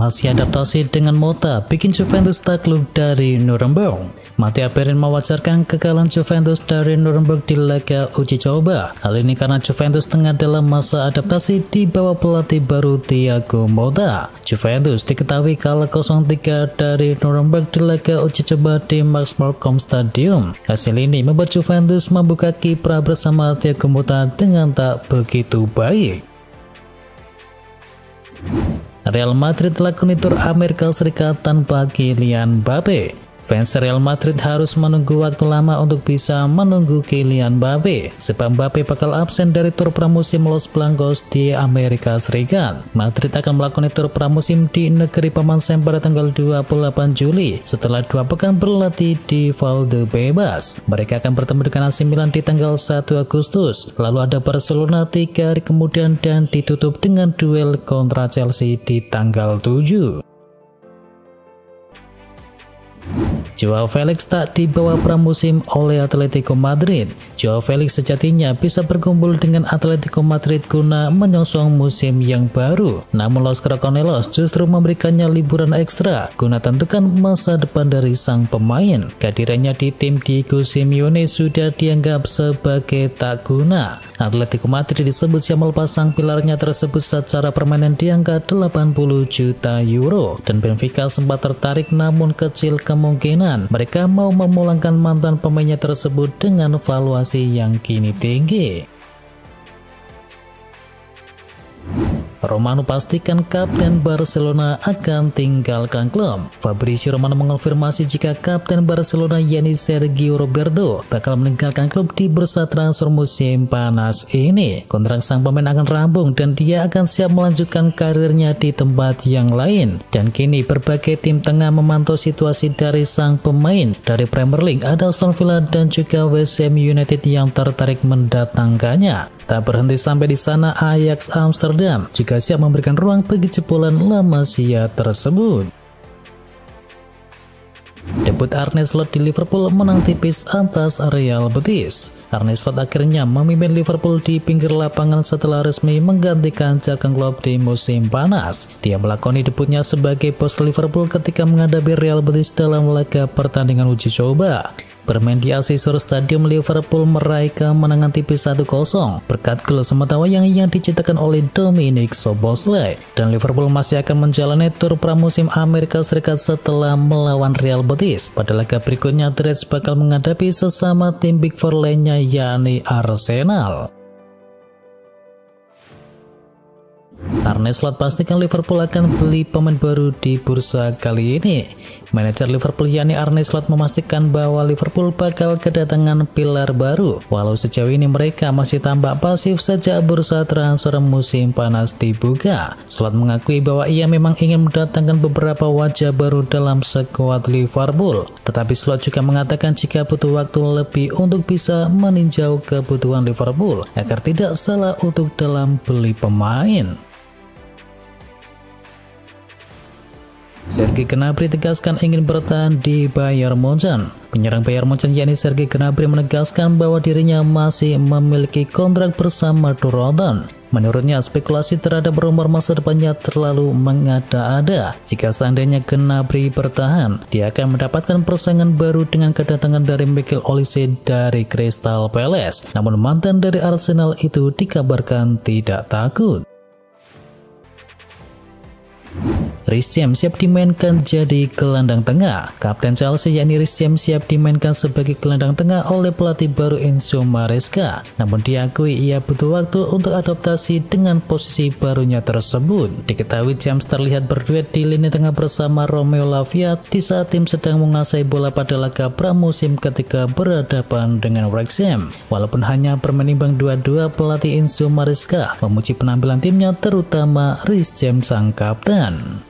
Masih adaptasi dengan Mota bikin Juventus takluk dari Nuremberg. Matteo Perin mewajarkan kekalahan Juventus dari Nuremberg di laga uji coba. Hal ini karena Juventus tengah dalam masa adaptasi di bawah pelatih baru Thiago Motta. Juventus diketahui kalah 0-3 dari Nuremberg di laga uji coba di Max Morcom Stadium. Hasil ini membuat Juventus membuka kiprah bersama Thiago Motta dengan tak begitu baik. Real Madrid lakoni tur Amerika Serikat tanpa Kylian Mbappe. Fans Real Madrid harus menunggu waktu lama untuk bisa menunggu Kylian Mbappe, sebab Mbappe bakal absen dari tur pramusim Los Blancos di Amerika Serikat. Madrid akan melakoni tur pramusim di negeri Paman Sam pada tanggal 28 Juli setelah 2 pekan berlatih di Valdebebas. Mereka akan bertemu dengan AC Milan di tanggal 1 Agustus, lalu ada Barcelona 3 hari kemudian dan ditutup dengan duel kontra Chelsea di tanggal 7. Joao Felix tak dibawa pramusim oleh Atletico Madrid. Joao Felix sejatinya bisa berkumpul dengan Atletico Madrid guna menyongsong musim yang baru. Namun Los Crocodilos justru memberikannya liburan ekstra guna tentukan masa depan dari sang pemain. Kehadirannya di tim Diego Simeone sudah dianggap sebagai tak guna. Atletico Madrid disebut siap melepas sang pilarnya tersebut secara permanen di angka 80 juta euro. Dan Benfica sempat tertarik namun kecil kemungkinan mereka mau memulangkan mantan pemainnya tersebut dengan valuasi yang kini tinggi. Romano pastikan kapten Barcelona akan tinggalkan klub. Fabrizio Romano mengonfirmasi jika kapten Barcelona yakni Sergio Roberto bakal meninggalkan klub di bursa transfer musim panas ini. Kontrak sang pemain akan rampung dan dia akan siap melanjutkan karirnya di tempat yang lain. Dan kini berbagai tim tengah memantau situasi dari sang pemain. Dari Premier League ada Aston Villa dan juga West Ham United yang tertarik mendatangkannya. Tak berhenti sampai di sana, Ajax Amsterdam juga siap memberikan ruang bagi jebolan La Masia tersebut. Debut Arne Slot di Liverpool menang tipis atas Real Betis. Arne Slot akhirnya memimpin Liverpool di pinggir lapangan setelah resmi menggantikan Jurgen Klopp di musim panas. Dia melakoni debutnya sebagai bos Liverpool ketika menghadapi Real Betis dalam laga pertandingan uji coba. Bermain di Azizur Stadium, Liverpool meraih kemenangan tipis 1-0 berkat gol sematawayang yang diciptakan oleh Dominic Szoboszlai. Dan Liverpool masih akan menjalani tur pramusim Amerika Serikat setelah melawan Real Betis. Pada laga berikutnya, The Reds bakal menghadapi sesama tim Big Four lainnya yakni Arsenal. Arne Slot pastikan Liverpool akan beli pemain baru di bursa kali ini. Manajer Liverpool yakni Arne Slot memastikan bahwa Liverpool bakal kedatangan pilar baru. Walau sejauh ini mereka masih tampak pasif sejak bursa transfer musim panas dibuka. Slot mengakui bahwa ia memang ingin mendatangkan beberapa wajah baru dalam skuad Liverpool. Tetapi Slot juga mengatakan jika butuh waktu lebih untuk bisa meninjau kebutuhan Liverpool agar tidak salah untuk dalam beli pemain. Serge Gnabry tegaskan ingin bertahan di Bayern Munchen. Penyerang Bayern Munchen yakni Serge Gnabry menegaskan bahwa dirinya masih memiliki kontrak bersama Dortmund. Menurutnya, spekulasi terhadap rumor masa depannya terlalu mengada-ada. Jika seandainya Gnabry bertahan, dia akan mendapatkan persaingan baru dengan kedatangan dari Michael Olise dari Crystal Palace. Namun mantan dari Arsenal itu dikabarkan tidak takut. Reece James siap dimainkan jadi gelandang tengah. Kapten Chelsea yakni Reece James siap dimainkan sebagai gelandang tengah oleh pelatih baru Enzo Maresca. Namun diakui ia butuh waktu untuk adaptasi dengan posisi barunya tersebut. Diketahui James terlihat berduet di lini tengah bersama Romeo Lavia di saat tim sedang menguasai bola pada laga pramusim ketika berhadapan dengan Wrexham. Walaupun hanya bermain imbang 2-2, pelatih Enzo Maresca memuji penampilan timnya terutama Reece James sang kapten.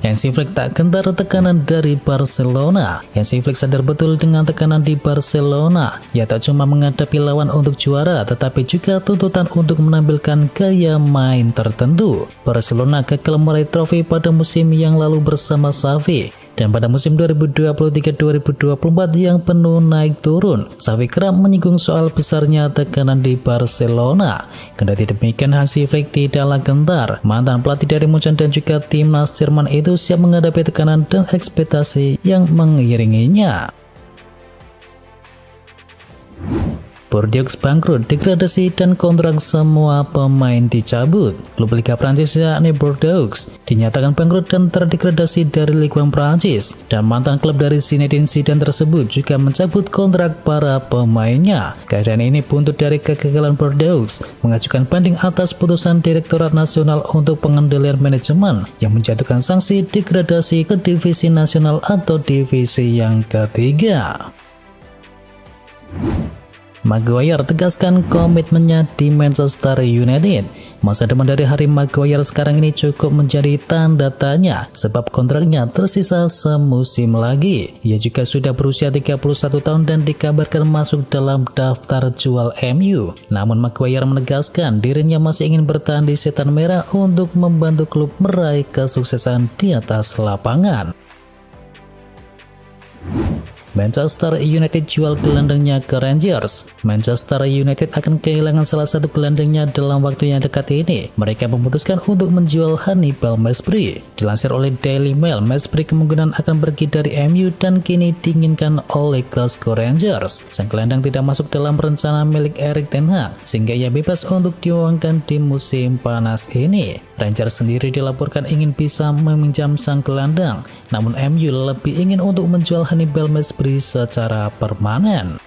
Hansi Flick tak gentar tekanan dari Barcelona. Hansi Flick sadar betul dengan tekanan di Barcelona. Ia tak cuma menghadapi lawan untuk juara, tetapi juga tuntutan untuk menampilkan gaya main tertentu. Barcelona gagal meraih trofi pada musim yang lalu bersama Xavi. Dan pada musim 2023-2024 yang penuh naik turun, Xavi kerap menyinggung soal besarnya tekanan di Barcelona. Kendati demikian, Hansi Flick tidaklah gentar. Mantan pelatih dari Munchen dan juga timnas Jerman itu siap menghadapi tekanan dan ekspektasi yang mengiringinya. Bordeaux bangkrut, degradasi, dan kontrak semua pemain dicabut. Klub Liga Prancis yakni Bordeaux dinyatakan bangkrut dan terdegradasi dari Ligue 1 Prancis, dan mantan klub dari Zinedine Zidane tersebut juga mencabut kontrak para pemainnya. Keadaan ini buntut dari kegagalan Bordeaux mengajukan banding atas putusan Direktorat Nasional untuk Pengendalian Manajemen yang menjatuhkan sanksi degradasi ke divisi nasional atau divisi yang ketiga. Maguire tegaskan komitmennya di Manchester United. Masa depan dari Harry Maguire sekarang ini cukup menjadi tanda tanya sebab kontraknya tersisa semusim lagi. Ia juga sudah berusia 31 tahun dan dikabarkan masuk dalam daftar jual MU. Namun Maguire menegaskan dirinya masih ingin bertahan di Setan Merah untuk membantu klub meraih kesuksesan di atas lapangan. Manchester United jual gelandangnya ke Rangers. Manchester United akan kehilangan salah satu gelandangnya dalam waktu yang dekat ini. Mereka memutuskan untuk menjual Hannibal Mejbri. Dilansir oleh Daily Mail, Mejbri kemungkinan akan pergi dari MU dan kini diinginkan oleh Glasgow Rangers. Sang gelandang tidak masuk dalam rencana milik Erik ten Hag, sehingga ia bebas untuk diuangkan di musim panas ini. Rangers sendiri dilaporkan ingin bisa meminjam sang gelandang, namun MU lebih ingin untuk menjual Hannibal Mejbri secara permanen.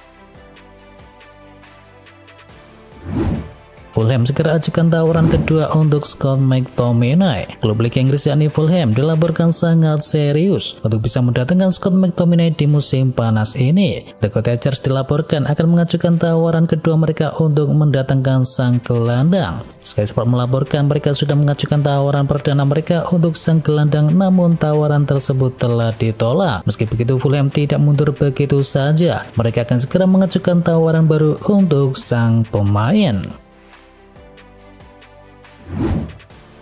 Fulham segera ajukan tawaran kedua untuk Scott McTominay. Klub Liga Inggris yakni Fulham dilaporkan sangat serius untuk bisa mendatangkan Scott McTominay di musim panas ini. The Cottagers dilaporkan akan mengajukan tawaran kedua mereka untuk mendatangkan sang gelandang. Sky Sport melaporkan mereka sudah mengajukan tawaran perdana mereka untuk sang gelandang, namun tawaran tersebut telah ditolak. Meski begitu, Fulham tidak mundur begitu saja. Mereka akan segera mengajukan tawaran baru untuk sang pemain.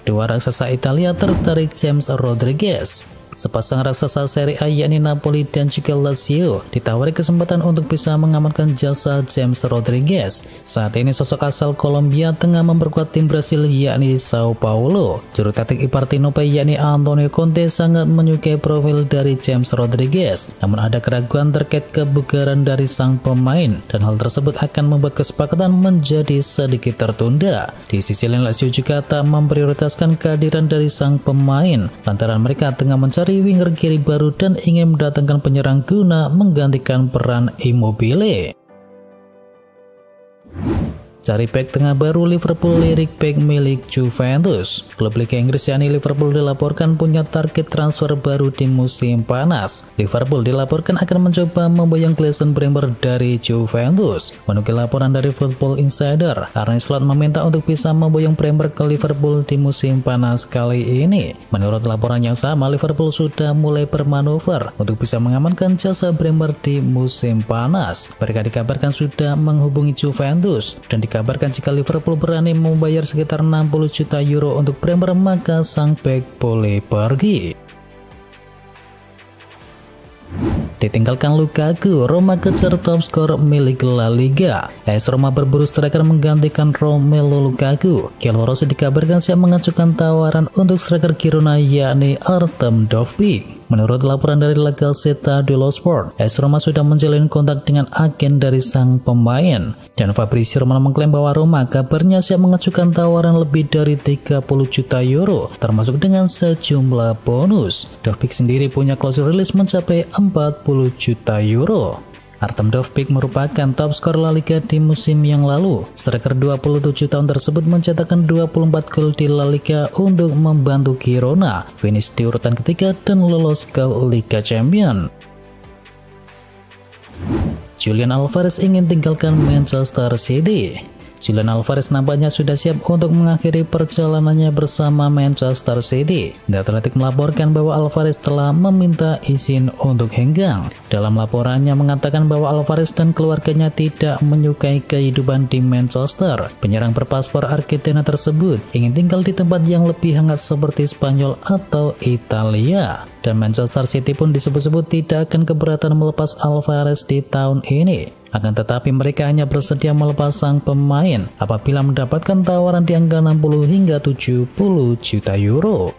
Dua raksasa Italia tertarik James Rodriguez. Sepasang raksasa Serie A yakni Napoli dan juga Lazio ditawari kesempatan untuk bisa mengamankan jasa James Rodriguez. Saat ini sosok asal Kolombia tengah memperkuat tim Brasil yakni Sao Paulo. Juru taktik Ipartinope yakni Antonio Conte sangat menyukai profil dari James Rodriguez. Namun ada keraguan terkait kebugaran dari sang pemain dan hal tersebut akan membuat kesepakatan menjadi sedikit tertunda. Di sisi lain, Lazio juga tak memprioritaskan kehadiran dari sang pemain lantaran mereka tengah mencari winger kiri baru dan ingin mendatangkan penyerang guna menggantikan peran Immobile. Cari bek tengah baru Liverpool lirik bek milik Juventus. Klub Liga Inggris yakni Liverpool dilaporkan punya target transfer baru di musim panas. Liverpool dilaporkan akan mencoba memboyong Gleison Bremer dari Juventus. Menukil laporan dari Football Insider, Arne Slot meminta untuk bisa memboyong Bremer ke Liverpool di musim panas kali ini. Menurut laporan yang sama, Liverpool sudah mulai bermanuver untuk bisa mengamankan jasa Bremer di musim panas. Mereka dikabarkan sudah menghubungi Juventus dan dikabarkan jika Liverpool berani membayar sekitar 60 juta euro untuk Bremer, maka sang bek boleh pergi. Ditinggalkan Lukaku, Roma kejar top skor milik La Liga. AS Roma berburu striker menggantikan Romelu Lukaku. Chievo Rossi dikabarkan siap mengajukan tawaran untuk striker Girona yakni Artem Dovbyk. Menurut laporan dari La Gazzetta dello Sport, AS Roma sudah menjalin kontak dengan agen dari sang pemain. Dan Fabrizio Romano mengklaim bahwa Roma kabarnya siap mengajukan tawaran lebih dari 30 juta euro, termasuk dengan sejumlah bonus. Dovbyk sendiri punya klausul rilis mencapai 40 juta euro. Artem Dovbyk merupakan top skor La Liga di musim yang lalu. Striker 27 tahun tersebut mencetakkan 24 gol di La Liga untuk membantu Girona finish di urutan ketiga dan lolos ke Liga Champions. Julian Alvarez ingin tinggalkan Manchester City. Julian Alvarez nampaknya sudah siap untuk mengakhiri perjalanannya bersama Manchester City. The Athletic melaporkan bahwa Alvarez telah meminta izin untuk henggang. Dalam laporannya mengatakan bahwa Alvarez dan keluarganya tidak menyukai kehidupan di Manchester. Penyerang berpaspor Argentina tersebut ingin tinggal di tempat yang lebih hangat seperti Spanyol atau Italia. Dan Manchester City pun disebut-sebut tidak akan keberatan melepas Alvarez di tahun ini. Akan tetapi mereka hanya bersedia melepas sang pemain apabila mendapatkan tawaran di angka 60 hingga 70 juta euro.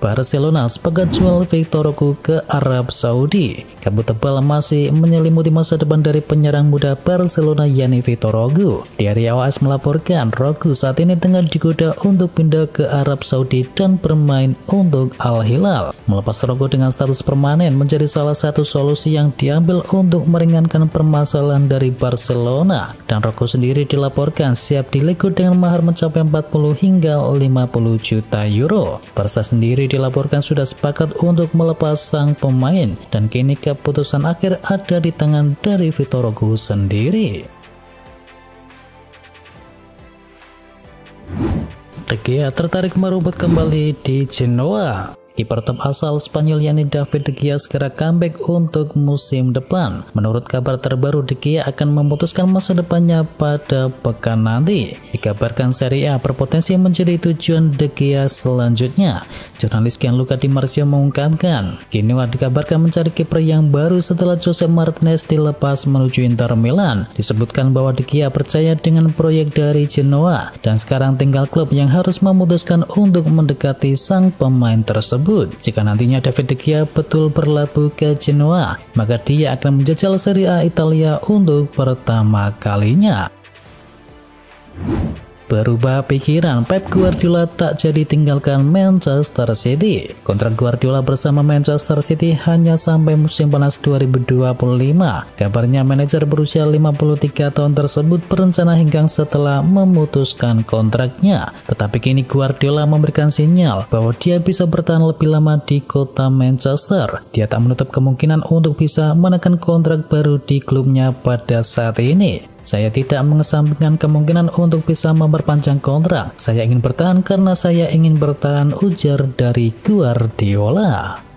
Barcelona sepakat jual Victor Roque ke Arab Saudi. Kabut tebal masih menyelimuti masa depan dari penyerang muda Barcelona yakni Victor Roque. Diaria AS melaporkan Roque saat ini tengah digoda untuk pindah ke Arab Saudi dan bermain untuk Al Hilal. Melepas Roque dengan status permanen menjadi salah satu solusi yang diambil untuk meringankan permasalahan dari Barcelona. Dan Roque sendiri dilaporkan siap dilego dengan mahar mencapai 40 hingga 50 juta euro. Barca sendiri dilaporkan sudah sepakat untuk melepas sang pemain dan kini keputusan akhir ada di tangan dari Victor Roque sendiri. De Gea tertarik merumput kembali di Genoa. Kiper top asal Spanyol yakni David De Gea segera comeback untuk musim depan. Menurut kabar terbaru, De Gea akan memutuskan masa depannya pada pekan nanti. Dikabarkan Serie A berpotensi menjadi tujuan De Gea selanjutnya. Jurnalis Gianluca Di Marzio mengungkapkan, Genoa dikabarkan mencari kiper yang baru setelah Jose Martinez dilepas menuju Inter Milan. Disebutkan bahwa De Gea percaya dengan proyek dari Genoa dan sekarang tinggal klub yang harus memutuskan untuk mendekati sang pemain tersebut. Jika nantinya David De Gea betul berlabuh ke Genoa, maka dia akan menjajal Serie A Italia untuk pertama kalinya. Berubah pikiran, Pep Guardiola tak jadi tinggalkan Manchester City. Kontrak Guardiola bersama Manchester City hanya sampai musim panas 2025. Kabarnya manajer berusia 53 tahun tersebut berencana henggang setelah memutuskan kontraknya. Tetapi kini Guardiola memberikan sinyal bahwa dia bisa bertahan lebih lama di kota Manchester. Dia tak menutup kemungkinan untuk bisa menekan kontrak baru di klubnya pada saat ini. Saya tidak mengesampingkan kemungkinan untuk bisa memperpanjang kontrak. Saya ingin bertahan karena saya ingin bertahan, ujar dari Guardiola.